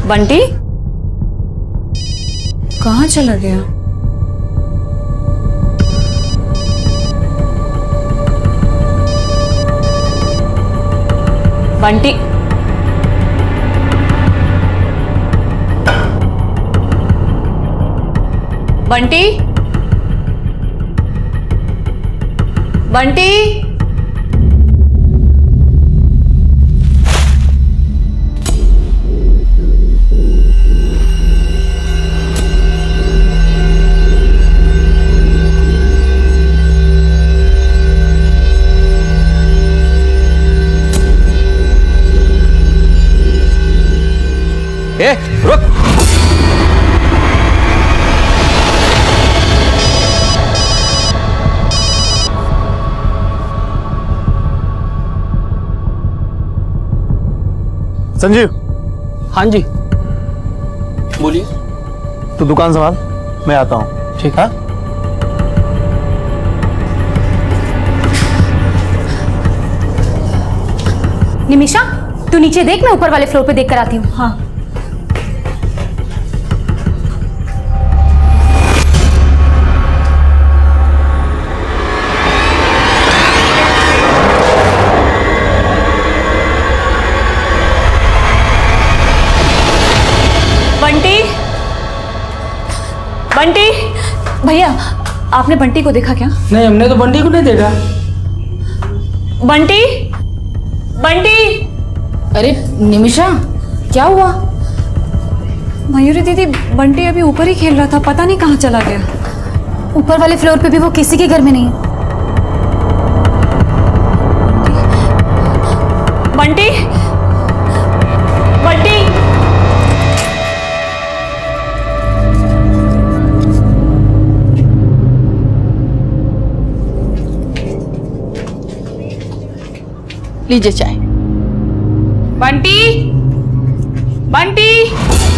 बंटी कहाँ चला गया? बंटी बंटी बंटी रुक। संजीव। हाँ जी बोलिए। तू दुकान संभाल, मैं आता हूँ। ठीक है। निमिषा तू नीचे देख, मैं ऊपर वाले फ्लोर पे देख कर आती हूँ। हाँ बंटी बंटी भैया, आपने बंटी को देखा क्या? नहीं, हमने तो बंटी को नहीं देखा। बंटी बंटी। अरे निमिषा क्या हुआ? मयूरी दीदी, बंटी अभी ऊपर ही खेल रहा था, पता नहीं कहाँ चला गया। ऊपर वाले फ्लोर पे भी वो किसी के घर में नहीं है। बंटी बंटी लीजिए चाय। बंटी बंटी।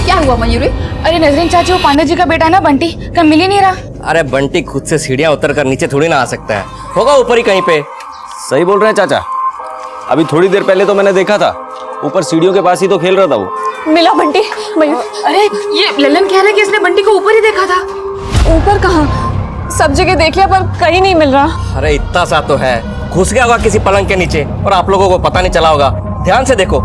क्या हुआ मयूरी? अरे नजरीन चाची, वो पांडे जी का बेटा है ना बंटी, कहीं मिल ही नहीं रहा। अरे बंटी खुद से सीढ़ियां उतर कर नीचे थोड़ी ना आ सकता है, होगा ऊपर ही कहीं पे। सही बोल रहे हैं चाचा, अभी थोड़ी देर पहले तो मैंने देखा था, ऊपर सीढ़ियों के पास ही तो खेल रहा था वो। मिला बंटी? मयूर, अरे ये ललन कह रहा है कि इसने बंटी को ऊपर ही देखा था। ऊपर कहाँ? सब जगह देख लिया पर कहीं नहीं मिल रहा। अरे इतना सा तो है, घुस गया होगा किसी पलंग के नीचे और आप लोगों को पता नहीं चला होगा। ध्यान से देखो।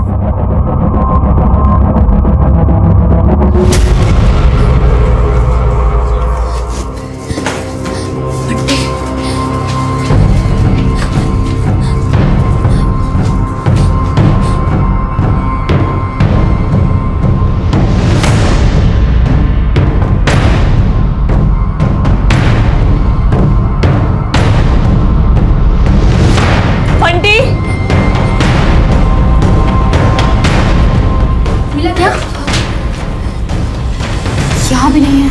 बंटी मिला क्या? यहाँ भी नहीं है।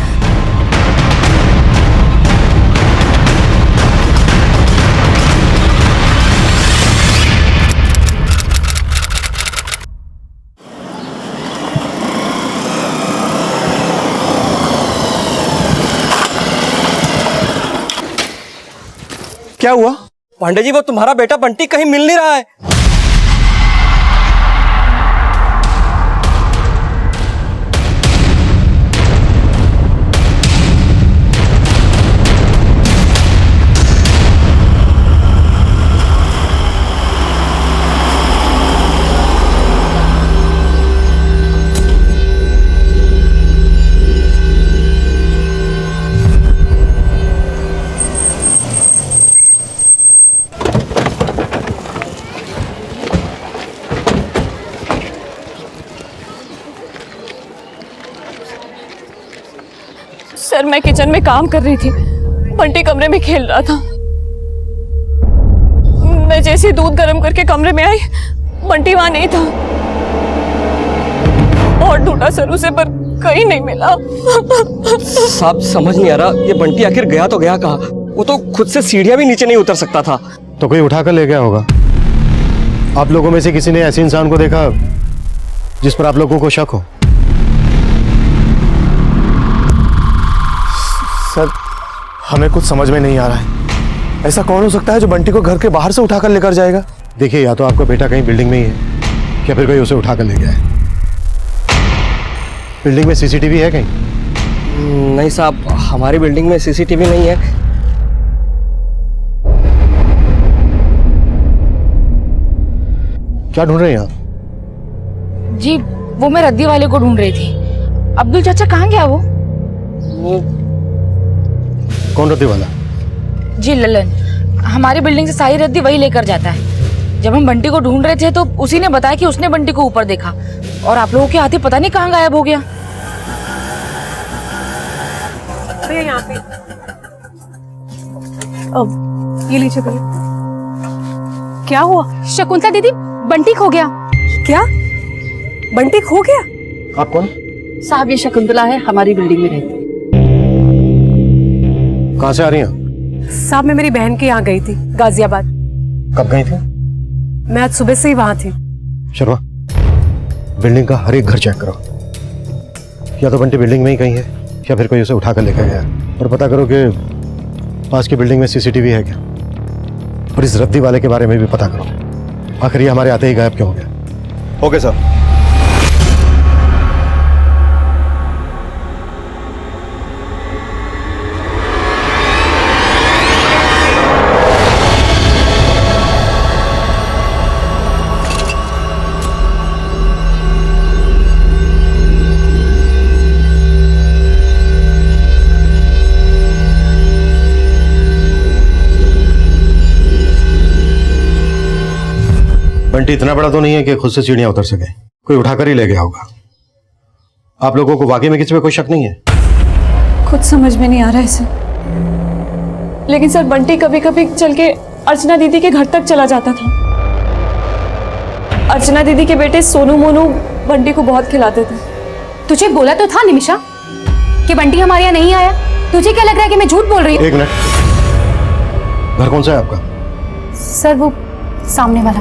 क्या हुआ? पांडे जी, वो तुम्हारा बेटा बंटी कहीं मिल नहीं रहा है। सर, मैं किचन में काम कर रही थी, बंटी कमरे में खेल रहा था। मैं जैसे ही दूध गर्म करके कमरे में आई, बंटी वहां नहीं था। बहुत ढूंढा सर उसे, पर कहीं नहीं मिला। साहब समझ नहीं आ रहा, ये बंटी आखिर गया तो गया कहाँ? वो तो खुद से सीढ़ियां भी नीचे नहीं उतर सकता था। तो कोई उठा कर ले गया होगा। आप लोगों में से किसी ने ऐसे इंसान को देखा जिस पर आप लोगों को शक हो? सर, हमें कुछ समझ में नहीं आ रहा है। ऐसा कौन हो सकता है जो बंटी को घर के बाहर से उठाकर लेकर जाएगा? देखिए, या तो आपका बेटा कहीं बिल्डिंग में ही है या फिर कोई उसे उठाकर ले गया है। बिल्डिंग में सीसीटीवी है कहीं? नहीं साहब, हमारी बिल्डिंग में सीसीटीवी नहीं है। क्या ढूंढ रहे हैं आप? जी वो मैं रद्दी वाले को ढूंढ रही थी। अब्दुल चाचा कहाँ गया वो? कौन रद्दी वाला? जी ललन, हमारी बिल्डिंग से सारी रद्दी वही लेकर जाता है। जब हम बंटी को ढूंढ रहे थे तो उसी ने बताया कि उसने बंटी को ऊपर देखा और आप लोगों के आते पता नहीं कहाँ गायब हो गया। भैया यहाँ पे ये लीजिए भैया। क्या हुआ? शकुंतला दीदी, बंटी खो गया। क्या? बंटी खो गया? आप कौन? साहब ये शकुंतला है, हमारी बिल्डिंग में रहती है। कहाँ से आ रही हैं? साहब मैं मेरी बहन के यहाँ गई थी, गाजियाबाद। कब गई थी? मैं आज सुबह से ही वहां थी। शर्मा, बिल्डिंग का हर एक घर चेक करो। या तो बंटी बिल्डिंग में ही कहीं है या फिर कोई उसे उठा कर लेकर गया। और पता करो कि पास की बिल्डिंग में सीसीटीवी है क्या। और इस रद्दी वाले के बारे में भी पता करो, आखिर ये हमारे आते ही गायब क्यों हो गया। Okay sir. बंटी इतना बड़ा तो नहीं है कि खुद से सीढ़ियां उतर सके, कोई उठाकर ही ले गया होगा। आप लोगों को वाकई में किसी पे कोई शक नहीं है? खुद समझ में नहीं आ रहा है सर, लेकिन सर बंटी कभी कभी चल के अर्चना दीदी के घर तक चला जाता था। अर्चना दीदी के बेटे सोनू मोनू बंटी को बहुत खिलाते थे। तुझे बोला तो था निमिषा कि बंटी हमारे यहाँ नहीं आया। तुझे क्या लग रहा है कि मैं झूठ बोल रही हूँ? एक मिनट, घर कौन सा है आपका? सर वो सामने वाला।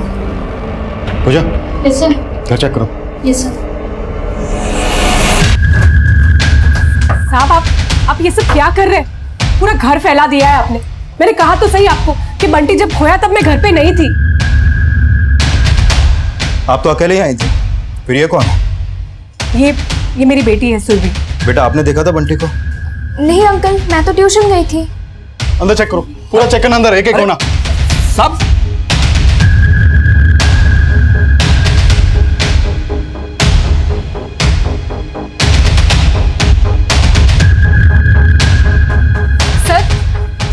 पूजा, यस सर। घर चेक करो। Yes sir. साहब आप ये सब क्या कर रहे हैं? पूरा घर फैला दिया है आपने। मैंने कहा तो सही आपको कि बंटी जब खोया तब मैं घर पे नहीं थी। आप तो अकेले ही आई थी, फिर ये कौन है? ये मेरी बेटी है सुरभि। बेटा आपने देखा था बंटी को? नहीं अंकल, मैं तो ट्यूशन गई थी। अंदर चेक करो, पूरा चेक करना, अंदर एक एक कोना। साहब,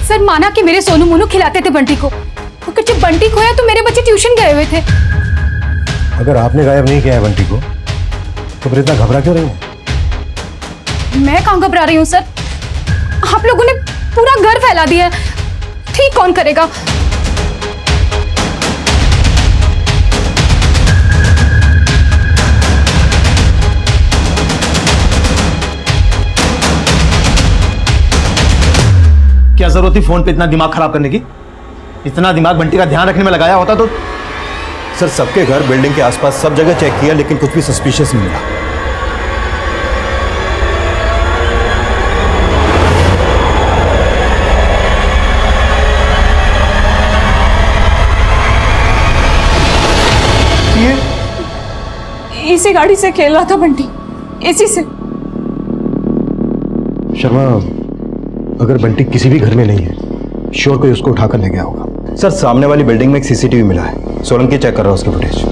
सर माना कि मेरे सोनू मोनू खिलाते थे बंटी को, मगर जब बंटी खोया तो मेरे बच्चे ट्यूशन गए हुए थे। अगर आपने गायब नहीं किया है बंटी को तो फिर इतना घबरा क्यों रही है? मैं कहाँ घबरा रही हूँ सर, आप लोगों ने पूरा घर फैला दिया है। ठीक कौन करेगा? क्या जरूरत थी फोन पे इतना दिमाग खराब करने की? इतना दिमाग बंटी का ध्यान रखने में लगाया होता तो। सर सबके घर, बिल्डिंग के आसपास सब जगह चेक किया लेकिन कुछ भी सस्पिशियस नहीं मिला। इसी गाड़ी से खेल रहा था बंटी, इसी से। शर्मा, अगर बंटी किसी भी घर में नहीं है, श्योर कोई उसको उठाकर ले गया होगा। सर सामने वाली बिल्डिंग में एक सीसीटीवी मिला है, सोलंकी चेक कर रहा है उसकी फुटेज।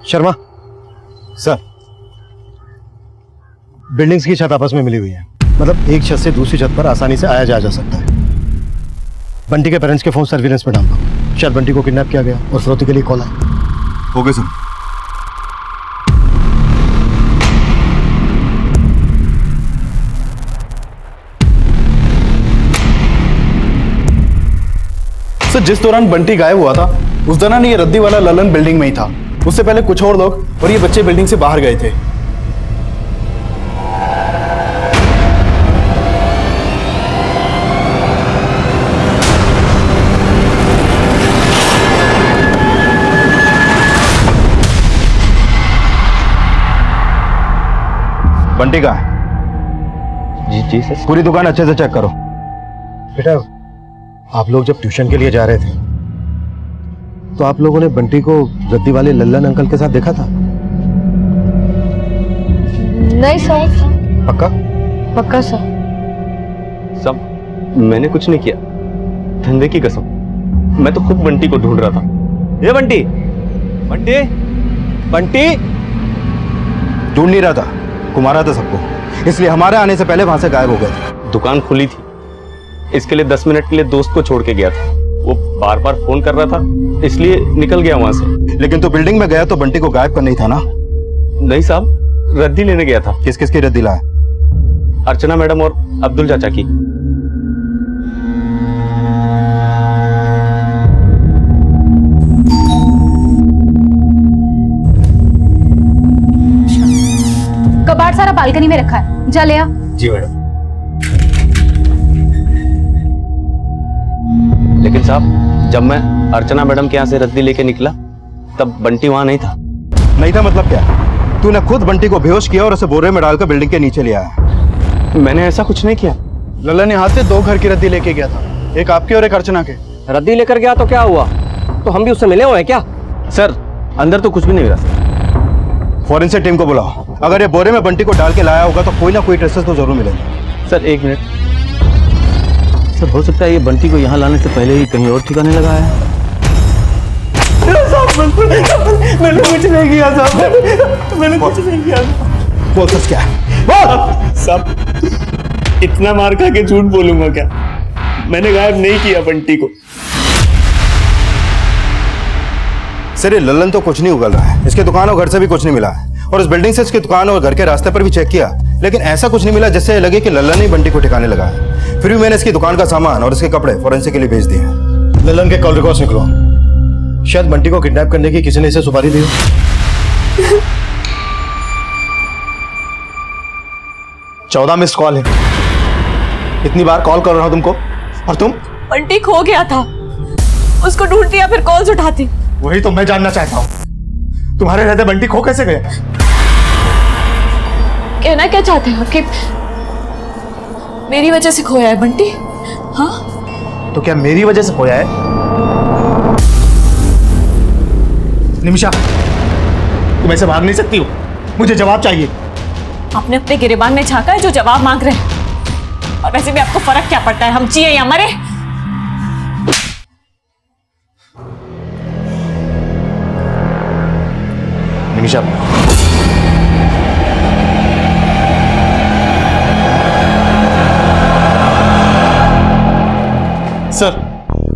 शर्मा सर, बिल्डिंग्स की छत आपस में मिली हुई है, मतलब एक छत से दूसरी छत पर आसानी से आया जा सकता है। बंटी के पेरेंट्स के फोन सर्विलेंस पे डाल दो, शायद बंटी को किडनैप किया गया और फिरौती के लिए कॉल आया। Okay sir. सर जिस दौरान बंटी गायब हुआ था उस दौरान ये रद्दी वाला ललन बिल्डिंग में ही था उससे पहले कुछ और लोग और ये बच्चे बिल्डिंग से बाहर गए थे। बंटी कहाँ है? जी सर। पूरी दुकान अच्छे से चेक करो। बेटा, आप लोग जब ट्यूशन के लिए जा रहे थे तो आप लोगों ने बंटी को रद्दी वाले लल्लन अंकल के साथ देखा था? नहीं सर। पक्का? पक्का सर। सब मैंने कुछ नहीं किया, धंधे की कसम। मैं तो खुद बंटी को ढूंढ रहा था। ये बंटी बंटी बंटी ढूंढ नहीं रहा था, घुमा रहा था सबको, इसलिए हमारे आने से पहले वहां से गायब हो गए थे। दुकान खुली थी, इसके लिए 10 मिनट के लिए दोस्त को छोड़ के गया था। वो बार बार फोन कर रहा था, इसलिए निकल गया वहां से। लेकिन तो बिल्डिंग में गया तो बंटी को गायब करना ही था ना? नहीं साहब, रद्दी लेने गया था। किस किस की रद्दी लाया? अर्चना मैडम और अब्दुल चाचा की। कबाड़ सारा बालकनी में रखा है, जा ले आ। जी मैडम। लेकिन साहब, जब मैं अर्चना मैडम के यहाँ से रद्दी लेके निकला तब बंटी वहां नहीं था। नहीं था मतलब क्या? तूने खुद बंटी को बेहोश किया और उसे बोरे में डालकर बिल्डिंग के नीचे ले आया। मैंने ऐसा कुछ नहीं किया। लल्ला ने हाथ से 2 घर की रद्दी लेके गया था, एक आपके और एक अर्चना के। रद्दी लेकर गया तो क्या हुआ? तो हम भी उससे मिले हुए हैं क्या? सर, अंदर तो कुछ भी नहीं मिला। फॉरेंसिक टीम को बुलाओ। अगर ये बोरे में बंटी को डाल के लाया होगा तो कोई ना कोई ट्रेसेस तो जरूर मिलेंगे। Sir 1 minute. सर, हो सकता है ये बंटी को यहाँ लाने से पहले ही कहीं और ठिकाने लगाया है। मैंने कुछ नहीं किया साहब, मैंने कुछ नहीं किया। बोल सच क्या है? बोल। साहब, इतना मार खा के झूठ बोलूंगा क्या? मैंने गायब नहीं किया बंटी को। सर, ये लल्लन तो कुछ नहीं उगल रहा है। इसके दुकान और घर से भी कुछ नहीं मिला है, और इस बिल्डिंग से इसकी दुकान और घर के रास्ते पर भी चेक किया, लेकिन ऐसा कुछ नहीं मिला जिससे लगे कि लल्लन ने बंटी को ठिकाने लगाया। फिर भी मैंने इसकी दुकान का सामान और इसके कपड़े फॉरेंसिक के लिए भेज दिए हैं। लल्लन के कॉल रिकॉर्ड्स निकलो। शायद बंटी को किडनैप करने की किसी ने इसे सुपारी दी हो। 14 मिस्ड कॉल है। इतनी बार कॉल कर रहा हूं तुमको, और तुम? बंटी खो गया था, उसको ढूंढती या फिर कॉल्स उठाती। वही तो मैं जानना चाहता हूं, तुम्हारे रहते बंटी खो कैसे गया? कहना क्या चाहते हो कि मेरी वजह से खोया है बंटी? हाँ, तो क्या मेरी वजह से खोया है? निमिषा, तुम ऐसे भाग नहीं सकती हो, मुझे जवाब चाहिए। आपने अपने गिरेबान में झांका है जो जवाब मांग रहे हैं। और वैसे भी आपको फर्क क्या पड़ता है, हम जिए या मरे? निमिषा,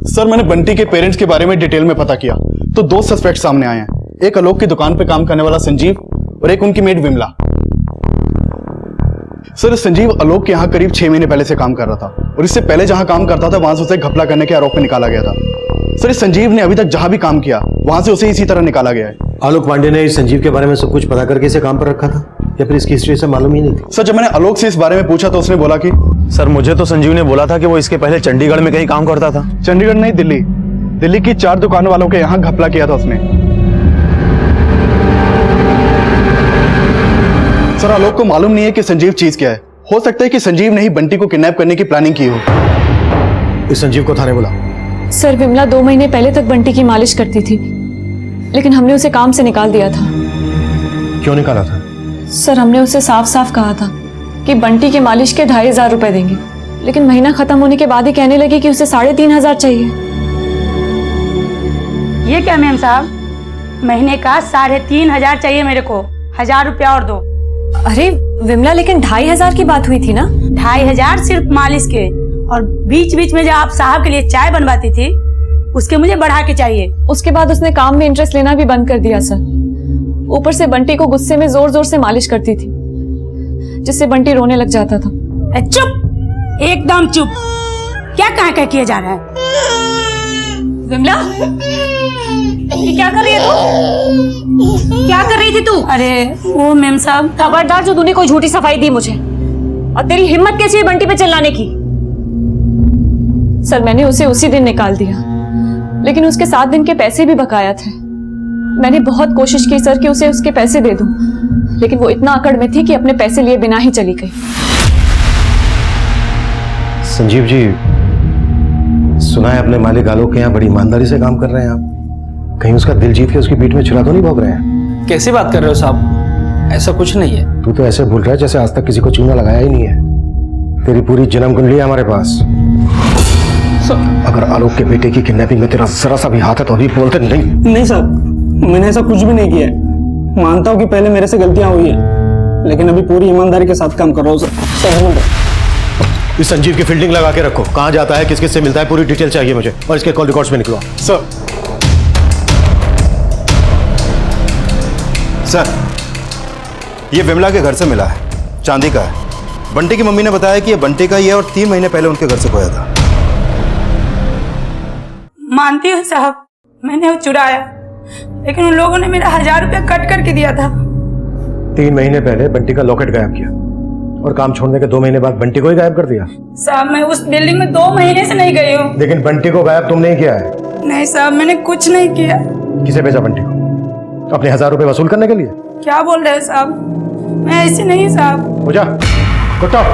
सर मैंने बंटी के पेरेंट्स के बारे में डिटेल में पता किया तो 2 सस्पेक्ट सामने आए हैं। एक आलोक की दुकान पे काम करने वाला संजीव और एक उनकी मेड विमला। सर, संजीव आलोक के यहाँ करीब 6 महीने पहले से काम कर रहा था, और इससे पहले जहां काम करता था वहां से उसे घपला करने के आरोप में निकाला गया था। सर, इस संजीव ने अभी तक जहां भी काम किया वहां से उसे इसी तरह निकाला गया है। आलोक पांडे ने इस संजीव के बारे में सब कुछ पता करके इसे काम पर रखा था, या फिर इसकी हिस्ट्री से मालूम ही नहीं थी? सर, जब मैंने आलोक से इस बारे में पूछा तो उसने बोला कि सर मुझे तो संजीव ने बोला था कि वो इसके पहले चंडीगढ़ में कहीं काम करता था। चंडीगढ़ नहीं, दिल्ली की 4 दुकान वालों के यहाँ घपला किया था उसने। सर, आलोक को मालूम नहीं है कि संजीव चीज क्या है। हो सकता है कि संजीव ने ही बंटी को किडनैप करने की प्लानिंग की हो। इस संजीव को थाने बुलाओ। सर, विमला 2 महीने पहले तक बंटी की मालिश करती थी, लेकिन हमने उसे काम से निकाल दिया था। क्यों निकाला था? सर, हमने उसे साफ साफ कहा था कि बंटी की मालिश के 2500 रुपए देंगे, लेकिन महीना खत्म होने के बाद ही कहने लगी कि उसे 3500 चाहिए। ये क्या मैम साहब, महीने का 3500 चाहिए मेरे को, 1000 रुपया और दो। अरे विमला, लेकिन 2500 की बात हुई थी ना? 2500 सिर्फ मालिश के, और बीच बीच में जो आप साहब के लिए चाय बनवाती थी उसके मुझे बढ़ा के चाहिए। उसके बाद उसने काम में इंटरेस्ट लेना भी बंद कर दिया सर। ऊपर से बंटी को गुस्से में जोर जोर से मालिश करती थी, जिससे बंटी रोने लग जाता था। चुप, एकदम चुप। क्या कह किया जा रहा है? विमला, ये क्या कर रही है तू? क्या कर रही थी तू? अरे वो मैम साहब, खबरदार जो तूने कोई झूठी सफाई दी मुझे, और तेरी हिम्मत कैसी है बंटी पे चिल्लाने की? सर मैंने उसे उसी दिन निकाल दिया, लेकिन उसके 7 दिन के पैसे भी बकाया थे। मैंने बहुत कोशिश की सर कि उसे उसके पैसे दे दूं, लेकिन वो इतना अकड़ में थी कि अपने पैसे लिए बिना ही चली गई। संजीव जी, सुना है अपने मालिक आलोक के यहाँ बड़ी ईमानदारी से काम कर रहे हैं आप। कहीं उसका दिल जीत के उसकी पीठ में छुरा तो नहीं भोग रहे हैं? कैसी बात कर रहे हो साहब, ऐसा कुछ नहीं है। तू तो ऐसे भूल रहा है जैसे आज तक किसी को चूना लगाया ही नहीं है। तेरी पूरी जन्म कुंडली है हमारे पास। अगर आलोक के बेटे की किडनैपिंग में तेरा जरा सा भी हाथ है तो अभी बोलते नहीं साहब, मैंने ऐसा कुछ भी नहीं किया है। मानता हूँ कि पहले मेरे से गलतियां हुई है, लेकिन अभी पूरी ईमानदारी के साथ काम कर रहा हूँ सर। इस संजीव की फील्डिंग लगा के रखो। कहाँ जाता है, किस किस से मिलता है, पूरी डिटेल चाहिए मुझे, और इसके कॉल रिकॉर्ड्स में निकलवा। सर, ये विमला के घर से मिला है, चांदी का है। बंटी की मम्मी ने बताया कि ये बंटी का ही है और 3 महीने पहले उनके घर से खोया था। मानती हूँ साहब, मैंने वो चुराया, लेकिन उन लोगों ने मेरा 1000 रुपया कट करके दिया था। 3 महीने पहले बंटी का लॉकेट गायब किया, और काम छोड़ने के 2 महीने बाद बंटी को ही गायब कर दिया। साहब मैं उस बिल्डिंग में 2 महीने से नहीं गई हूँ। लेकिन बंटी को गायब तुम नहीं किया है। नहीं साहब, मैंने कुछ नहीं किया। किसे भेजा बंटी को? अपने 1000 रुपए वसूल करने के लिए? क्या बोल रहे हैं साहब, मैं ऐसी नहीं साहब। हो जा कुत्ता।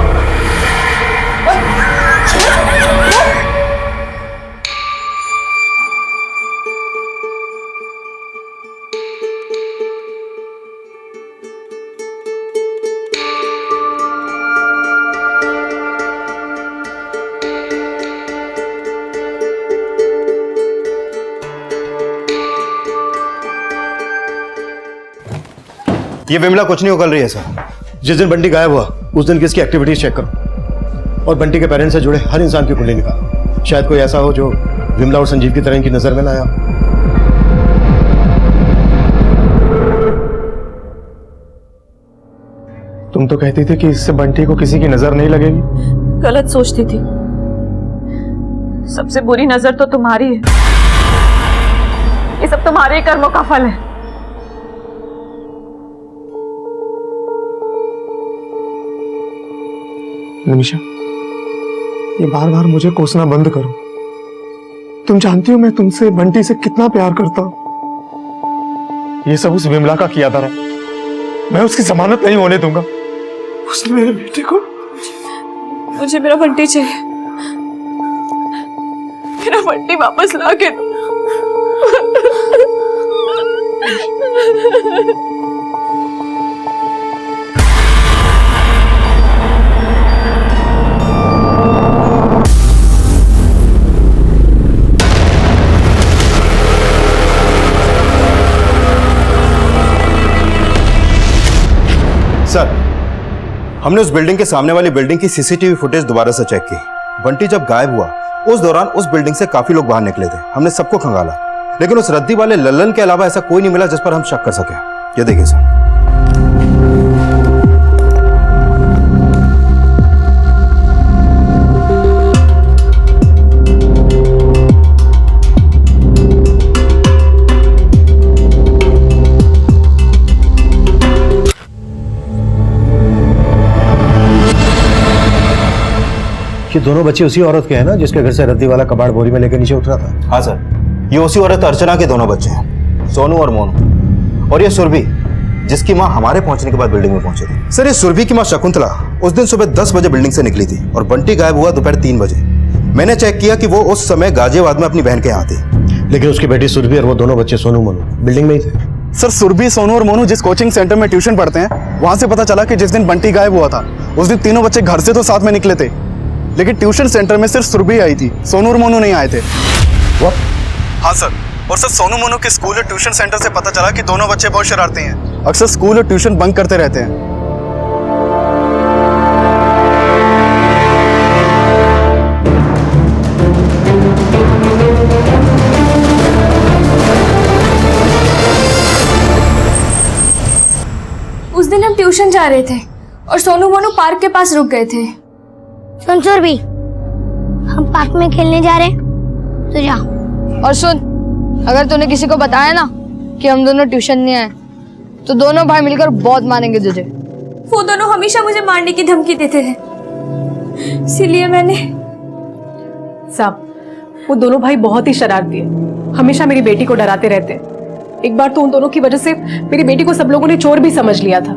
ये विमला कुछ नहीं उगल रही है सर। जिस दिन बंटी गायब हुआ उस दिन की इसकी एक्टिविटीज चेक करो, और बंटी के पेरेंट्स से जुड़े हर इंसान की कुंडली निकालो। शायद कोई ऐसा हो जो विमला और संजीव की तरह इनकी नजर में ना आया। तुम तो कहती थी कि इससे बंटी को किसी की नजर नहीं लगेगी। गलत सोचती थी। सबसे बुरी नजर तो तुम्हारी है। ये सब तुम्हारे कर्मों का फल है। निमिषा, ये बार बार मुझे कोसना बंद करो। तुम जानती हो मैं तुमसे, बंटी से कितना प्यार करता हूं। ये सब उस विमला का किया था। मैं उसकी जमानत नहीं होने दूंगा। उसने मेरे बेटे को। मुझे मेरा बंटी चाहिए। मेरा बंटी वापस ला के दो। सर, हमने उस बिल्डिंग के सामने वाली बिल्डिंग की सीसीटीवी फुटेज दोबारा से चेक की। बंटी जब गायब हुआ उस दौरान उस बिल्डिंग से काफी लोग बाहर निकले थे। हमने सबको खंगाला, लेकिन उस रद्दी वाले लल्लन के अलावा ऐसा कोई नहीं मिला जिस पर हम शक कर सके। ये देखिए सर। ये दोनों बच्चे उसी औरत के हैं ना जिसके घर से रद्दी वाला कबाड़ बोरी में लेकर नीचे उतरा था? हाँ सर, ये उसी औरत अर्चना के दोनों बच्चे हैं, सोनू और मोनू। और ये सुरभि, जिसकी माँ हमारे पहुंचने के बाद बिल्डिंग में पहुंची थी। सर, ये सुरभि की माँ शकुंतला उस दिन सुबह 10 बजे बिल्डिंग से निकली थी और बंटी गायब हुआ दोपहर 3 बजे। मैंने चेक किया कि वो उस समय गाजियाबाद में अपनी बहन के यहाँ थी। लेकिन उसकी बेटी सुरभि और वो दोनों बच्चे सोनू मोनू बिल्डिंग में ही थे। सर, सुरभि, सोनू और मोनू जिस कोचिंग सेंटर में ट्यूशन पढ़ते हैं, वहां से पता चला कि जिस दिन बंटी गायब हुआ था उस दिन तीनों बच्चे घर से तो साथ में निकले थे, लेकिन ट्यूशन सेंटर में सिर्फ सुरभि आई थी, सोनू और मोनू नहीं आए थे। What? हाँ सर, और सर सोनू मोनू के स्कूल और ट्यूशन सेंटर से पता चला कि दोनों बच्चे बहुत शरारती हैं, अक्सर स्कूल और ट्यूशन बंक करते रहते हैं। उस दिन हम ट्यूशन जा रहे थे और सोनू मोनू पार्क के पास रुक गए थे। सुन सुरभि, हम पार्क में खेलने जा रहे हैं, तो जा। और सुन, अगर तूने किसी को बताया ना कि हम दोनों ट्यूशन नहीं आए तो दोनों भाई मिलकर बहुत मारेंगे तुझे। वो दोनों हमेशा मुझे मारने की धमकी देते थे, इसीलिए मैंने। साहब, वो दोनों भाई बहुत ही शरारती है, हमेशा मेरी बेटी को डराते रहते हैं। एक बार तो उन दोनों की वजह से मेरी बेटी को सब लोगों ने चोर भी समझ लिया था।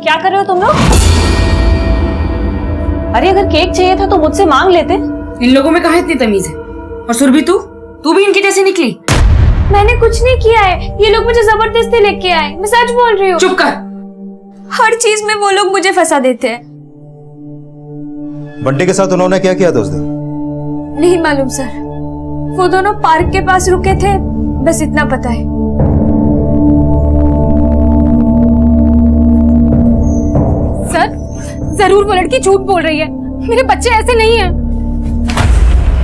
क्या कर रहे हो तुम लोग? अरे अगर केक चाहिए था तो मुझसे मांग लेते। इन लोगों में कहाँ इतनी तमीज है? और सुरभि तू भी इनकी जैसी निकली। मैंने कुछ नहीं किया है, ये लोग मुझे जबरदस्ती लेके आए, मैं सच बोल रही हूँ। चुप कर। हर चीज में वो लोग मुझे फंसा देते हैं। बंटी के साथ उन्होंने क्या किया था उस दिन? नहीं मालूम सर, वो दोनों पार्क के पास रुके थे, बस इतना पता है। सर, जरूर वो लड़की झूठ बोल रही है, मेरे बच्चे ऐसे नहीं हैं।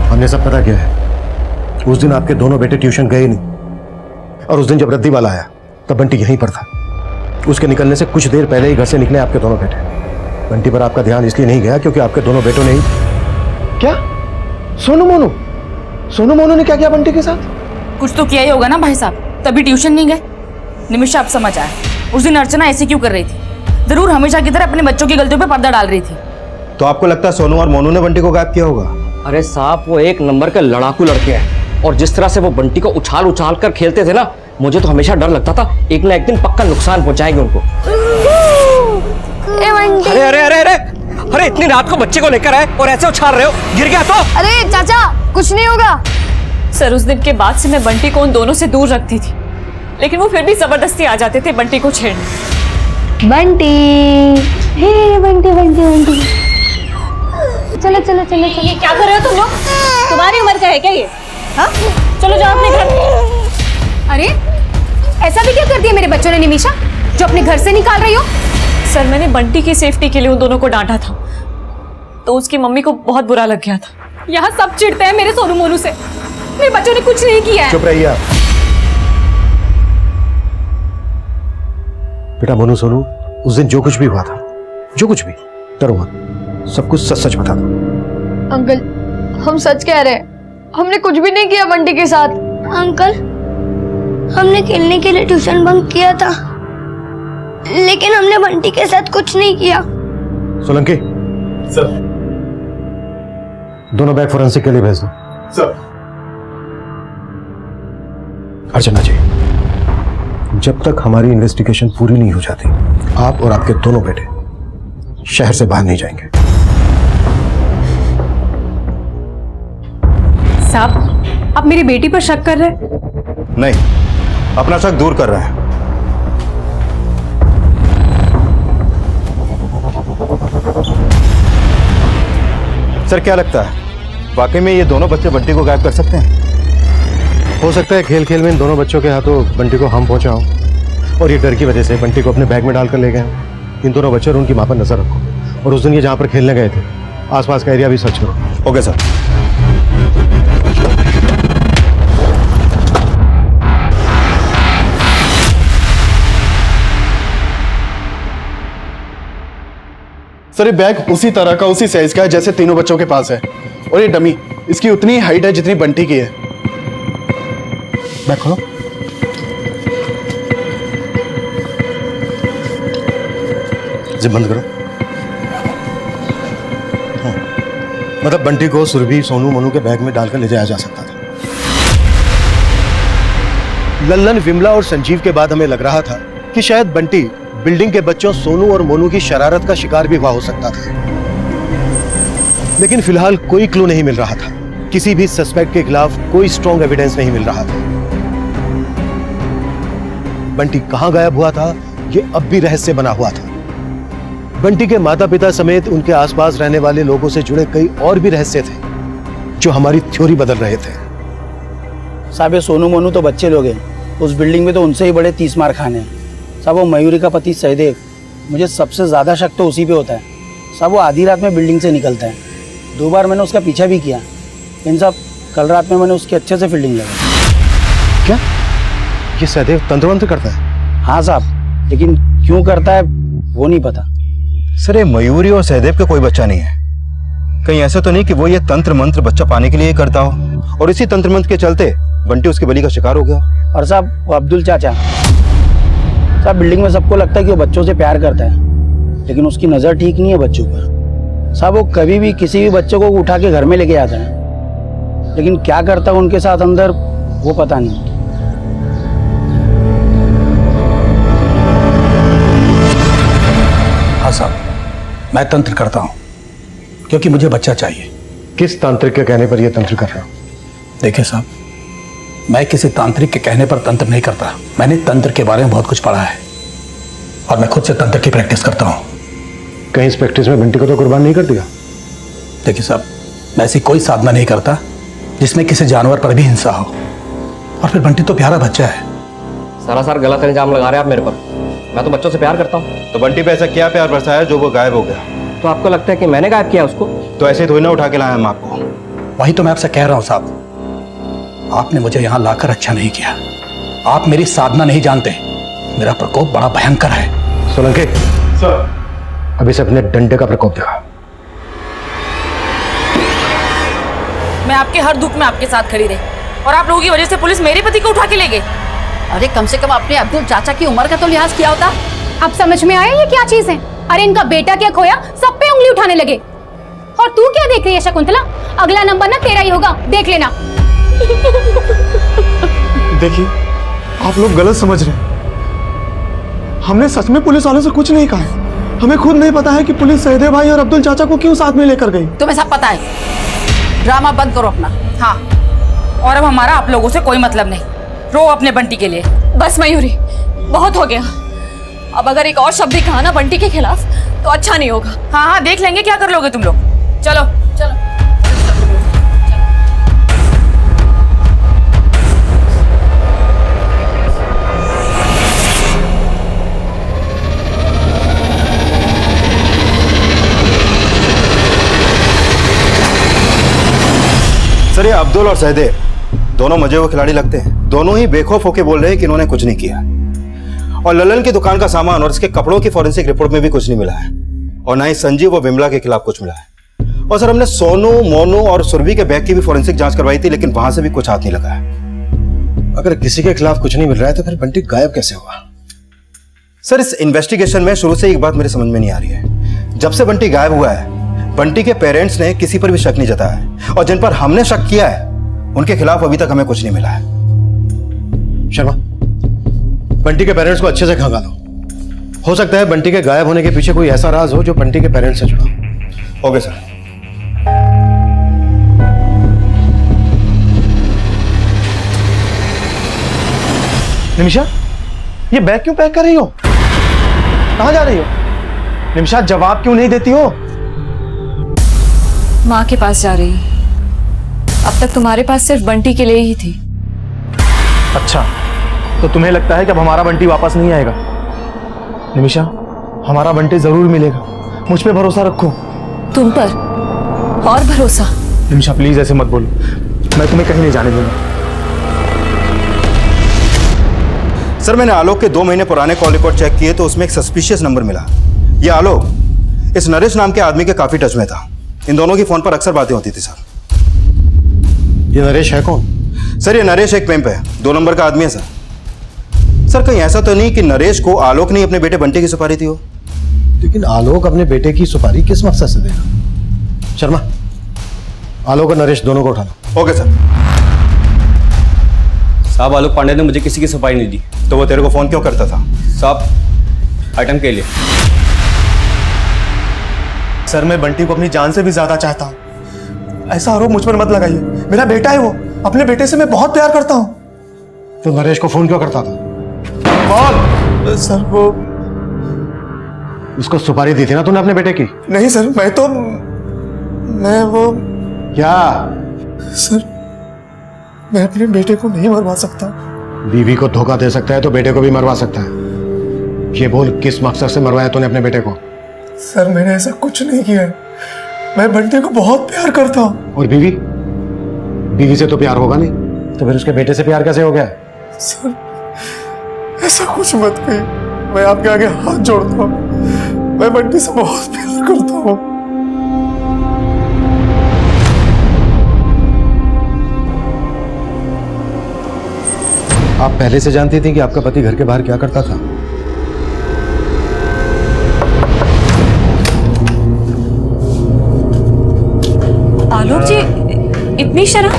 हमने सब पता किया है। उस दिन आपके दोनों बेटे ट्यूशन गए नहीं, और उस दिन जब रद्दी वाला आया तब बंटी यहीं पर था। उसके निकलने से कुछ देर पहले ही घर से निकले आपके दोनों बेटे। बंटी पर आपका ध्यान इसलिए नहीं गया क्योंकि आपके दोनों बेटों ने ही। क्या? सोनू मोनू ने क्या किया बंटी के साथ? कुछ तो किया ही होगा ना भाई साहब, तभी ट्यूशन नहीं गए। निमिषा अब समझ आया, उस दिन अर्चना ऐसे क्यों कर रही थी। जरूर हमेशा की तरह अपने बच्चों की गलतियों पे पर्दा डाल रही थी। तो आपको लगता है सोनू और मोनू ने बंटी को गायब किया होगा? अरे साहब, वो एक नंबर के लड़ाकू लड़के हैं, और जिस तरह से वो बंटी को उछाल उछाल कर खेलते थे ना, मुझे तो हमेशा डर लगता था एक ना एक दिन पक्का नुकसान पहुंचाएंगे उनको। अरे अरे अरे अरे अरे इतनी रात को बच्चे को लेकर आए और ऐसे उछाल रहे हो, गिर गया तो? अरे चाचा, कुछ नहीं होगा। सर, उस दिन के बाद से मैं बंटी को उन दोनों से दूर रखती थी, लेकिन वो फिर भी जबरदस्ती आ जाते थे बंटी को छेड़ने। बंटी, हे बंटी बंटी बंटी, चलो चलो चलो चलो। ये क्या कर रहे हो तुम लोग? तुम्हारी उम्र का है क्या ये? हाँ, चलो जाओ अपने घर। अरे ऐसा भी क्या कर दिया मेरे बच्चों ने निमिषा, जो अपने घर से निकाल रही हो? सर, मैंने बंटी की सेफ्टी के लिए उन दोनों को डांटा था, तो उसकी मम्मी को बहुत बुरा लग गया था। यहाँ सब चिढ़ते हैं मेरे सोनू मोनू से, मेरे बच्चों ने कुछ नहीं किया है। चुप रहिए आप। बेटा मोनू सोनू, उस दिन जो कुछ भी हुआ था, जो कुछ भी, डरो मत, सब कुछ सच सच बता दो। अंकल, हम सच कह रहे हैं, हमने कुछ भी नहीं किया बंटी के साथ। अंकल, हमने खेलने के लिए ट्यूशन बंक किया था, लेकिन हमने बंटी के साथ कुछ नहीं किया। सोलंकी सर। दोनों बैग फोरेंसिक के लिए भेज दो। सर। अर्चना जी, जब तक हमारी इन्वेस्टिगेशन पूरी नहीं हो जाती, आप और आपके दोनों बेटे शहर से बाहर नहीं जाएंगे। साहब, आप मेरी बेटी पर शक कर रहे हैं? नहीं, अपना शक दूर कर रहे हैं। सर, क्या लगता है वाकई में ये दोनों बच्चे बंटी को गायब कर सकते हैं? हो सकता है खेल खेल में इन दोनों बच्चों के हाथों बंटी को हम पहुंचा हो, और ये डर की वजह से बंटी को अपने बैग में डालकर ले गए हों। इन दोनों बच्चे और उनकी मां पर नजर रखो, और उस दिन ये जहां पर खेलने गए थे आसपास का एरिया भी सर्च करो। Okay sir. सर, ये बैग उसी तरह का, उसी साइज का है जैसे तीनों बच्चों के पास है, और ये डमी, इसकी उतनी हाइट है जितनी बंटी की है। बैग खोलो। जिप बंद करो। मतलब बंटी को सुरभि, सोनू, मोनू के बैग में डालकर ले जाया जा सकता था। लल्लन, विमला और संजीव के बाद हमें लग रहा था कि शायद बंटी बिल्डिंग के बच्चों सोनू और मोनू की शरारत का शिकार भी हुआ हो सकता था, लेकिन फिलहाल कोई क्लू नहीं मिल रहा था। किसी भी सस्पेक्ट के खिलाफ कोई स्ट्रॉन्ग एविडेंस नहीं मिल रहा था। बंटी कहां गायब हुआ था, यह अब भी रहस्य बना हुआ था। बंटी के माता पिता समेत उनके आसपास रहने वाले लोगों से जुड़े कई और भी रहस्य थे जो हमारी थ्योरी बदल रहे थे। साहब, ये सोनू मोनू तो बच्चे लोग हैं, उस बिल्डिंग में तो उनसे ही बड़े 30 मार खाने हैं। साहब, वो मयूरी का पति सहदेव, मुझे सबसे ज्यादा शक तो उसी पे होता है। साहब, वो आधी रात में बिल्डिंग से निकलता है। 2 बार मैंने उसका पीछा भी किया, लेकिन साहब कल रात में मैंने उसकी अच्छे से फील्डिंग लगाई। क्या ये सहदेव तंत्र मंत्र करता है? हाँ साहब, लेकिन क्यों करता है वो नहीं पता। सर, ये मयूरी और सहदेव का कोई बच्चा नहीं है, कहीं ऐसा तो नहीं कि वो ये तंत्र मंत्र बच्चा पाने के लिए ही करता हो और इसी तंत्र मंत्र के चलते बंटी उसकी बलि का शिकार हो गया। और साहब वो अब्दुल चाचा साहब, बिल्डिंग में सबको लगता है कि वो बच्चों से प्यार करता है, लेकिन उसकी नज़र ठीक नहीं है बच्चों पर। साहब वो कभी भी किसी भी बच्चे को उठा के घर में लेके आता है, लेकिन क्या करता है उनके साथ अंदर वो पता नहीं। हाँ साहब, मैं तंत्र करता हूँ क्योंकि मुझे बच्चा चाहिए। किस तांत्रिक के कहने पर यह तंत्र कर रहा हो? देखिए साहब, मैं किसी तांत्रिक के कहने पर तंत्र नहीं करता। मैंने तंत्र के बारे में बहुत कुछ पढ़ा है और मैं खुद से तंत्र की प्रैक्टिस करता हूँ। कहीं इस प्रैक्टिस में बंटी को तो कुर्बान नहीं कर दिया? देखिए साहब, मैं ऐसी कोई साधना नहीं करता जिसमें किसी जानवर पर भी हिंसा हो। और फिर बंटी तो प्यारा बच्चा है। सरासर गलत इल्जाम लगा रहे हैं आप मेरे पर। मैं तो बच्चों से प्यार करता हूँ। तो बंटी पे ऐसा क्या प्यार बरसाया जो वो गायब हो गया? तो आपको लगता है कि मैंने गायब किया उसको? तो ऐसे थोड़ी ना उठा के लाया हम आपको। वही तो मैं आपसे कह रहा हूँ साहब, आपने मुझे यहाँ लाकर अच्छा नहीं किया। आप मेरी साधना नहीं जानते। मेरा प्रकोप बड़ा भयंकर है। सोलंकी सर, अभी से अपने डंडे का प्रकोप दिखा। मैं आपके हर दुख में आपके साथ खड़ी रही और आप लोगों की वजह से पुलिस मेरे पति को उठा के ले गई। अरे कम से कम अपने अब्दुल चाचा की उम्र का तो लिहाज किया होता। अब समझ में आया ये क्या चीज है? अरे इनका बेटा क्या खोया, सब पे उंगली उठाने लगे। और तू क्या देख रही है शकुंतला? अगला नंबर ना तेरा ही होगा, देख लेना। देखिए, आप लोग गलत समझ रहे हैं। हमने सच में पुलिस वालों से कुछ नहीं कहा है। हमें खुद नहीं पता है कि पुलिस सहदेव भाई और अब्दुल चाचा को क्यों साथ में लेकर गई। तुम्हें सब पता है। ड्रामा बंद करो अपना। हाँ, और अब हमारा आप लोगों से कोई मतलब नहीं। रो अपने बंटी के लिए। बस मयूरी, बहुत हो गया। अब अगर एक और शब्द भी कहा ना बंटी के खिलाफ तो अच्छा नहीं होगा। हाँ हाँ, देख लेंगे क्या कर लोगे तुम लोग। चलो चलो। सर, ये अब्दुल और सहदेव दोनों मजे हुए खिलाड़ी लगते हैं। दोनों ही बेखौफ होकर बोल रहे हैं कि इन्होंने कुछ नहीं किया। और ललन की दुकान का सामान और इसके कपड़ों की फॉरेंसिक रिपोर्ट में भी कुछ नहीं मिला है, और ना ही संजीव और विमला के खिलाफ कुछ मिला है। और सर, हमने सोनू, मोनू और सुरभि के बैग की भी फॉरेंसिक जांच करवाई थी, लेकिन वहां से भी कुछ हाथ नहीं लगा है। अगर किसी के खिलाफ कुछ नहीं मिल रहा है तो फिर बंटी गायब कैसे हुआ? सर, इस इन्वेस्टिगेशन में शुरू से एक बात मेरे समझ में नहीं आ रही है। जब से बंटी गायब हुआ है, बंटी के पेरेंट्स ने किसी पर भी शक नहीं जताया है, और जिन पर हमने शक किया है उनके खिलाफ अभी तक हमें कुछ नहीं मिला है। शर्मा, बंटी के पेरेंट्स को अच्छे से खंगालो। हो सकता है बंटी के गायब होने के पीछे कोई ऐसा राज हो जो बंटी के पेरेंट्स से जुड़ा। Okay sir. निमिषा, ये बैग क्यों पैक कर रही हो? कहाँ जा रही हो? निमिषा, जवाब क्यों नहीं देती हो? माँ के पास जा रही। अब तक तुम्हारे पास सिर्फ बंटी के लिए ही थी। अच्छा, तो तुम्हें लगता है कि अब हमारा बंटी वापस नहीं आएगा? निमिषा, हमारा बंटी जरूर मिलेगा। मुझ पे भरोसा रखो। तुम पर और भरोसा? निमिषा प्लीज ऐसे मत बोलो, मैं तुम्हें कहीं नहीं जाने दूंगा। सर, मैंने आलोक के 2 महीने पुराने कॉल रिकॉर्ड चेक किए तो उसमें एक सस्पिशियस नंबर मिला। ये आलोक इस नरेश नाम के आदमी के काफी टच में था। इन दोनों की फोन पर अक्सर बातें होती थी। सर, ये नरेश है कौन? सर, ये नरेश एक पेम्प है, 2 नंबर का आदमी है। सर, कहीं ऐसा तो नहीं कि नरेश को आलोक ने अपने बेटे बंटी की सुपारी दी हो? लेकिन आलोक अपने बेटे की सुपारी किस मकसद से देगा? शर्मा, आलोक और नरेश दोनों को उठा लो। Okay sir. साहब, आलोक पांडे ने मुझे किसी की सुपारी नहीं दी। तो वो तेरे को फोन क्यों करता था? साहब, आइटम के लिए। सर, मैं बंटी को अपनी जान से भी ज्यादा चाहता हूँ। ऐसा आरोप मुझ पर मत लगाइए। मेरा बेटा है वो। अपने बेटे से मैं बहुत प्यार करता हूँ। तो नरेश को फोन क्यों करता था? कौन? सर, वो उसको सुपारी दी थी ना तूने अपने बेटे की? नहीं सर, मैं वो क्या? सर, मैं अपने बेटे को नहीं मरवा सकता। बीवी को धोखा दे सकता है तो बेटे को भी मरवा सकता है। ये बोल, किस मकसद से मरवाया तूने अपने बेटे को? सर, मैंने ऐसा कुछ नहीं किया है। मैं बंटी को बहुत प्यार करता हूँ। और बीवी? बीवी से तो प्यार होगा नहीं, तो फिर उसके बेटे से प्यार कैसे हो गया? सर, ऐसा कुछ मत कहिए। मैं आपके आगे हाथ जोड़ता हूँ। मैं बंटी से बहुत प्यार करता हूँ। आप पहले से जानती थी कि आपका पति घर के बाहर क्या करता था? आलोक जी, इतनी शर्म?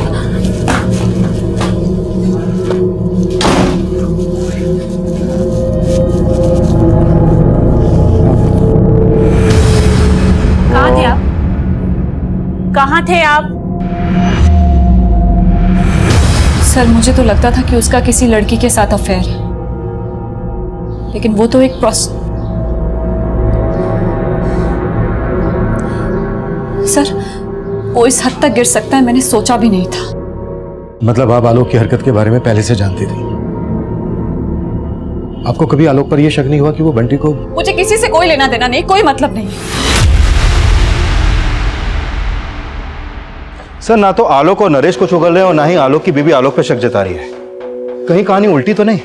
कहाँ थे आप? कहाँ थे आप? सर, मुझे तो लगता था कि उसका किसी लड़की के साथ अफेयर है, लेकिन वो तो एक सर, वो इस हद तक गिर सकता है मैंने सोचा भी नहीं था। मतलब आप आलोक की हरकत के बारे में पहले से जानती थी? आपको कभी आलोक पर यह शक नहीं हुआ कि वो बंटी को? मुझे किसी से कोई लेना देना नहीं, कोई मतलब नहीं। सर, ना तो आलोक और नरेश को चुगल रहे हैं और ना ही आलोक की बीवी आलोक पे शक जता रही है। कहीं कहानी उल्टी तो नहीं?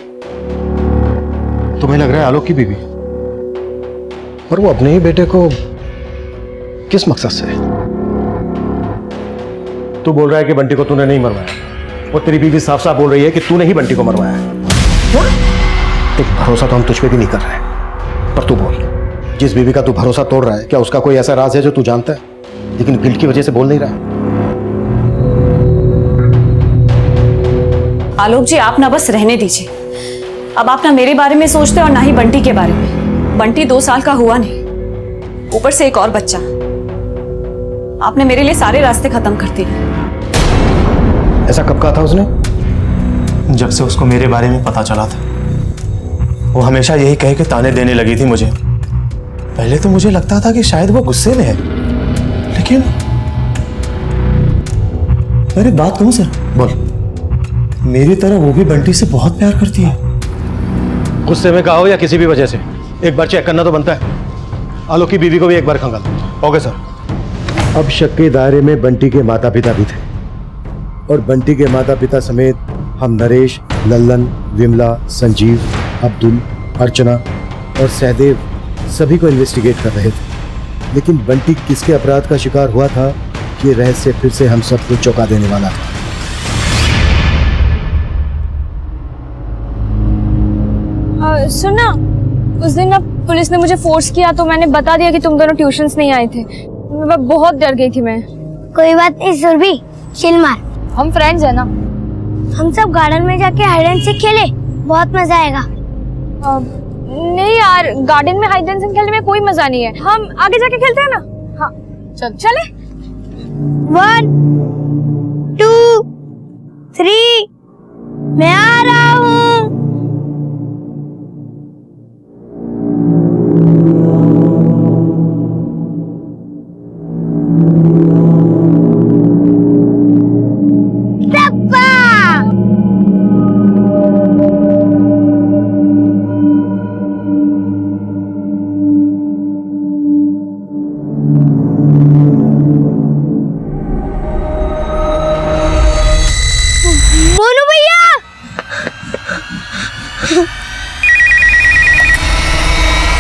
तुम्हें लग रहा है आलोक की बीवी? और वो अपने ही बेटे को किस मकसद से? तू बोल रहा है कि बंटी को तूने नहीं मरवाया, और तेरी बीवी साफ साफ बोल रही है कि तूने ही बंटी को मरवाया है। देख, भरोसा तो हम तुझ पे भी नहीं कर रहे हैं, पर तू बोल, जिस बीवी का तू भरोसा तोड़ रहा है, क्या उसका कोई ऐसा राज है जो तू जानता है लेकिन गिल्ट की वजह से बोल नहीं रहा है? आलोक जी, आप ना बस रहने दीजिए। अब आप ना मेरे बारे में सोचते और ना ही बंटी के बारे में। बंटी 2 साल का हुआ नहीं, ऊपर से एक और बच्चा। आपने मेरे लिए सारे रास्ते खत्म कर दिए। ऐसा कब कहा था उसने? जब से उसको मेरे बारे में पता चला था, वो हमेशा यही कह के ताने देने लगी थी मुझे। पहले तो मुझे लगता था कि शायद वो गुस्से में है, लेकिन मेरी बात कहूं सर, बोल। मेरी तरह वो भी बंटी से बहुत प्यार करती है। गुस्से में कहा हो या किसी भी वजह से, एक बार चेक करना तो बनता है। आलोक की बीवी को भी एक बार खंगाल। Okay sir. अब शक के दायरे में बंटी के माता पिता भी थे, और बंटी के माता पिता समेत हम नरेश, लल्लन, विमला, संजीव, अब्दुल, अर्चना और सहदेव सभी को इन्वेस्टिगेट कर रहे थे। लेकिन बंटी किसके अपराध का शिकार हुआ था, ये रहस्य फिर से हम सबको चौंका देने वाला था। सुना, उस दिन ना पुलिस ने मुझे फोर्स किया तो मैंने बता दिया कि तुम दोनों ट्यूशंस नहीं आए थे। मैं बहुत डर गई थी मैं। कोई बात नहीं सुरभि, चिल मार। हम फ्रेंड्स हैं ना। हम सब गार्डन में जाके हाइड एंड सीक खेले, बहुत मजा आएगा। नहीं यार, गार्डन में हाइड एंड सीक खेलने में कोई मजा नहीं है। हम आगे जाके खेलते हैं ना। हाँ चले। 1 2 3 मैं आ रहा हूँ।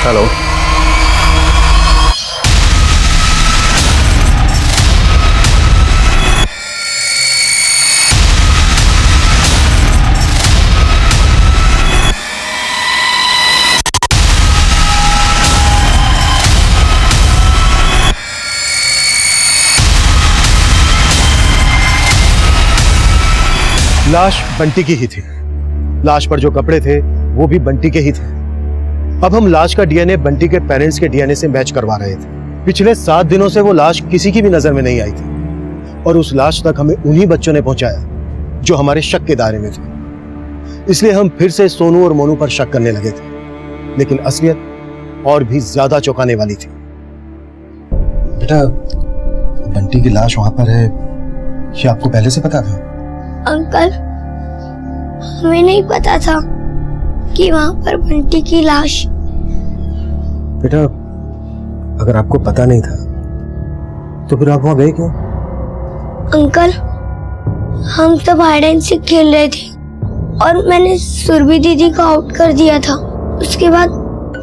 हेलो। लाश बंटी की ही थी। लाश पर जो कपड़े थे वो भी बंटी के ही थे। अब हम लाश का डीएनए बंटी के पेरेंट्स के डीएनए से मैच करवा रहे थे। पिछले 7 दिनों से वो लाश किसी की भी नजर में नहीं आई थी, और उस लाश तक हमें उन्हीं बच्चों ने पहुंचाया जो हमारे शक के दायरे में थे। इसलिए हम फिर से सोनू और मोनू पर शक करने लगे थे, लेकिन असलियत और भी ज्यादा चौंकाने वाली थी। बेटा, बंटी की लाश वहां पर है, ये आपको पहले से पता था? अंकल, हमें नहीं पता था कि वहां पर बंटी की लाश। बेटा, अगर आपको पता नहीं था तो फिर आप वहां गए क्यों? अंकल, हम सब हाइड एंड सीक खेल रहे थे और मैंने सुरभि दीदी को आउट कर दिया था। उसके बाद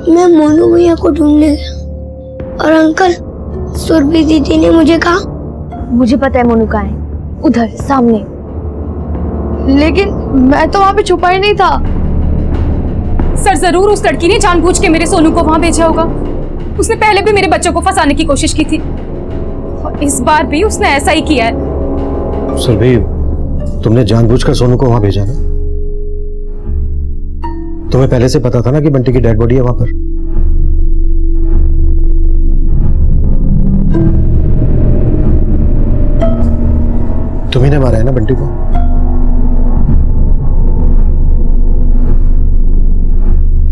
मैं मोनू भैया को ढूंढने गया और अंकल, सुरभि दीदी ने मुझे कहा, मुझे पता है मोनू कहाँ है, उधर सामने। लेकिन मैं तो वहाँ पे छुपा ही नहीं था। सर जरूर उस लड़की ने जानबूझ के मेरे सोनू को वहां भेजा होगा। उसने पहले भी मेरे बच्चों को फंसाने की कोशिश की थी और इस बार भी उसने ऐसा ही किया है। सुरभि, तुमने जानबूझकर सोनू को वहां भेजा ना? तुम्हें पहले से पता था ना कि बंटी की डेड बॉडी है वहां पर? तुम्ही ने मारा है ना बंटी को?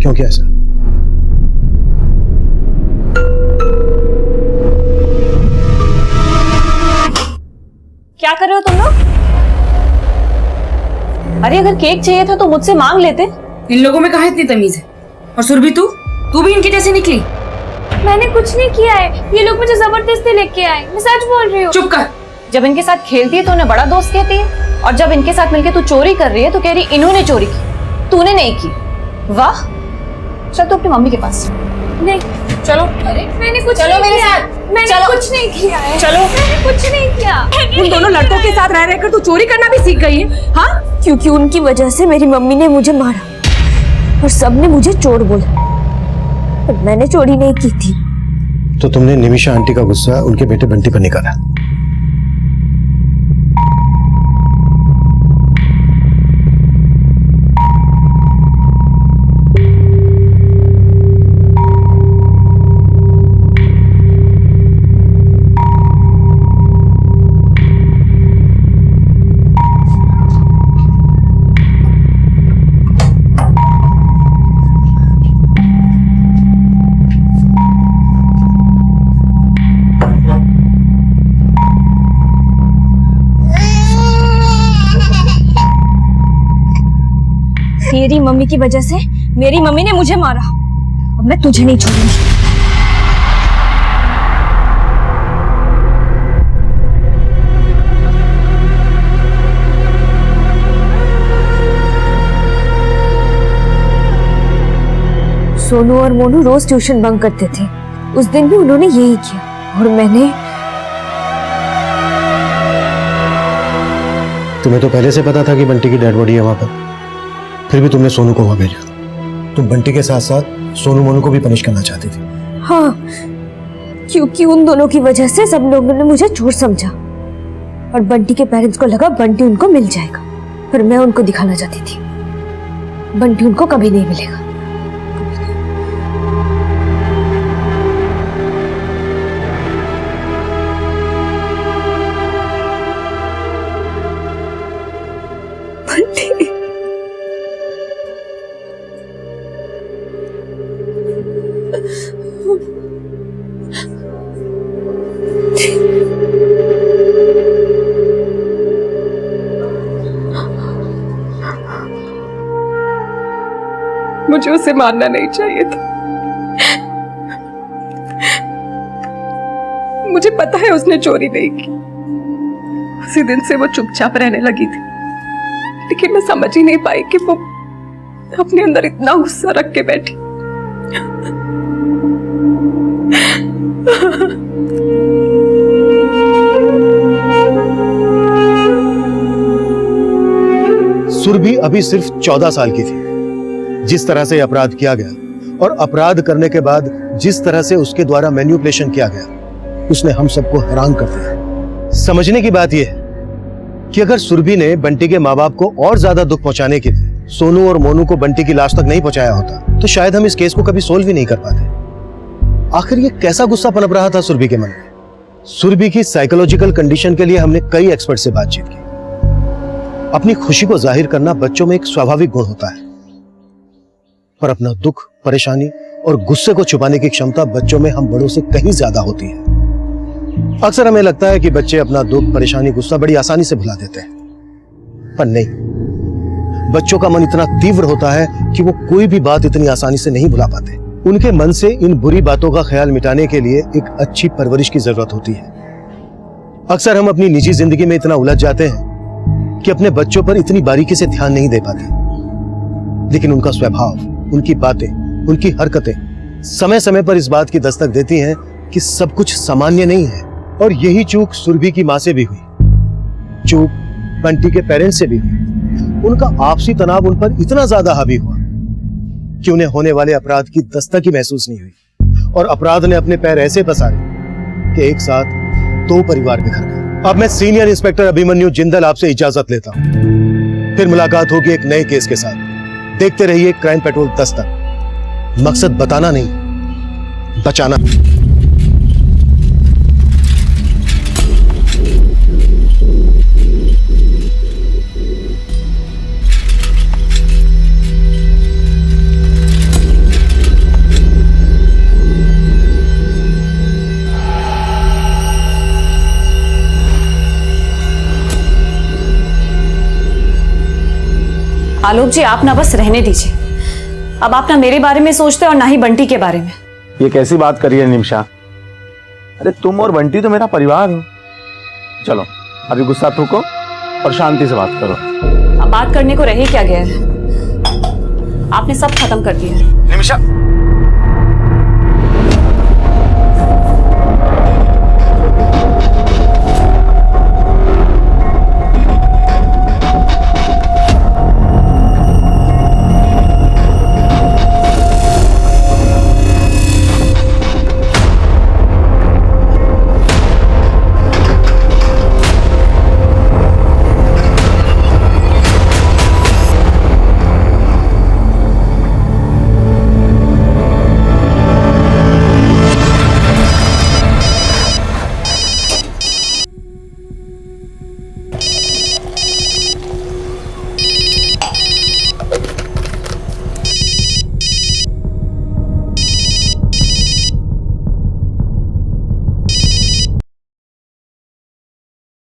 क्यों किया ऐसा? क्या कर रहे हो तुम लोग? अरे अगर केक चाहिए था तो मुझसे मांग लेते। इन लोगों में कहाँ इतनी तमीज है? और सुरभि तू भी इनकी जैसे निकली। मैंने कुछ नहीं किया है, ये लोग मुझे जबरदस्ती लेके आए, मैं सच बोल रही हूँ। चुप कर। जब इनके साथ खेलती है तो उन्हें बड़ा दोस्त कहती है, और जब इनके साथ मिलके तू चोरी कर रही है तो कह रही इन्होंने चोरी की, तूने नहीं की। वाह, चल तू अपनी मम्मी के पास। नहीं चलो। अरे मैंने कुछ चलो नहीं मेरे किया। साथ। मैंने चलो। कुछ नहीं किया है। चलो। मैंने कुछ नहीं किया। उन दोनों लड़कों के साथ रह रहकर तू चोरी करना भी सीख गई है? हाँ, क्योंकि उनकी वजह से मेरी मम्मी ने मुझे मारा और सबने मुझे चोर बोला, पर मैंने चोरी नहीं की थी। तो तुमने निमिषा आंटी का गुस्सा उनके बेटे बंटी पर निकाला? तेरी मम्मी की वजह से मेरी मम्मी ने मुझे मारा, अब मैं तुझे नहीं छोड़ूंगी। सोनू और मोनू रोज ट्यूशन बंक करते थे, उस दिन भी उन्होंने यही किया और मैंने। तुम्हें तो पहले से पता था कि बंटी की डेड बॉडी है वहां पर, फिर भी तुमने सोनू को वहां भेजा। तुम बंटी के साथ साथ सोनू मोनू को भी पनिश करना चाहती थी। हाँ, क्योंकि उन दोनों की वजह से सब लोगों ने मुझे चोर समझा और बंटी के पेरेंट्स को लगा बंटी उनको मिल जाएगा, पर मैं उनको दिखाना चाहती थी बंटी उनको कभी नहीं मिलेगा। मुझे उसे मारना नहीं चाहिए था। मुझे पता है उसने चोरी नहीं की। उसी दिन से वो चुपचाप रहने लगी थी, लेकिन मैं समझ ही नहीं पाई कि वो अपने अंदर इतना गुस्सा रख के बैठी। सुरभि अभी सिर्फ 14 साल की थी। जिस तरह से अपराध किया गया और अपराध करने के बाद जिस तरह से उसके द्वारा मैन्युपुलेशन किया गया, उसने हम सबको हैरान कर दिया। समझने की बात यह है कि अगर सुरभि ने बंटी के माँ बाप को और ज्यादा दुख पहुंचाने के लिए सोनू और मोनू को बंटी की लाश तक नहीं पहुंचाया होता, तो शायद हम इस केस को कभी सोल्व ही नहीं कर पाते। आखिर ये कैसा गुस्सा पनप रहा था सुरभि के मन में? सुरभि की साइकोलॉजिकल कंडीशन के लिए हमने कई एक्सपर्ट से बातचीत की। अपनी खुशी को जाहिर करना बच्चों में एक स्वाभाविक गुण होता है, पर अपना दुख, परेशानी और गुस्से को छुपाने की क्षमता बच्चों में हम बड़ों से कहीं ज्यादा होती है। अक्सर हमें लगता है कि बच्चे अपना दुख, परेशानी, गुस्सा बड़ी आसानी से भुला देते हैं, पर नहीं। बच्चों का मन इतना तीव्र होता है कि वो कोई भी बात इतनी आसानी से नहीं भुला पाते। उनके मन से इन बुरी बातों का ख्याल मिटाने के लिए एक अच्छी परवरिश की जरूरत होती है। अक्सर हम अपनी निजी जिंदगी में इतना उलझ जाते हैं कि अपने बच्चों पर इतनी बारीकी से ध्यान नहीं दे पाते, लेकिन उनका स्वभाव, उनकी बातें, उनकी हरकतें समय समय पर इस बात की दस्तक देती हैं कि सब कुछ सामान्य नहीं है। और यही चूक सुरभि की मां से भी हुई, चूक बंटी के पेरेंट्स से भी हुई। उनका आपसी तनाव उन पर इतना ज्यादा हावी हुआ कि उन्हें होने वाले अपराध की दस्तक ही महसूस नहीं हुई और अपराध ने अपने पैर ऐसे पसारे कि एक साथ 2 परिवार बिखर गए। अब मैं सीनियर इंस्पेक्टर अभिमन्यु जिंदल आपसे इजाजत लेता हूं। फिर मुलाकात होगी एक नए केस के साथ। देखते रहिए क्राइम पेट्रोल दस्तक। मकसद बताना नहीं, बचाना। आलोक जी, आप ना बस रहने दीजिए। अब आप ना मेरे बारे में सोचते और ना ही बंटी के बारे में। ये कैसी बात करी है निमिषा? अरे तुम और बंटी तो मेरा परिवार हो। चलो अभी गुस्सा थूको और शांति से बात करो। अब बात करने को रह ही क्या गया है? आपने सब खत्म कर दिया है। निमिषा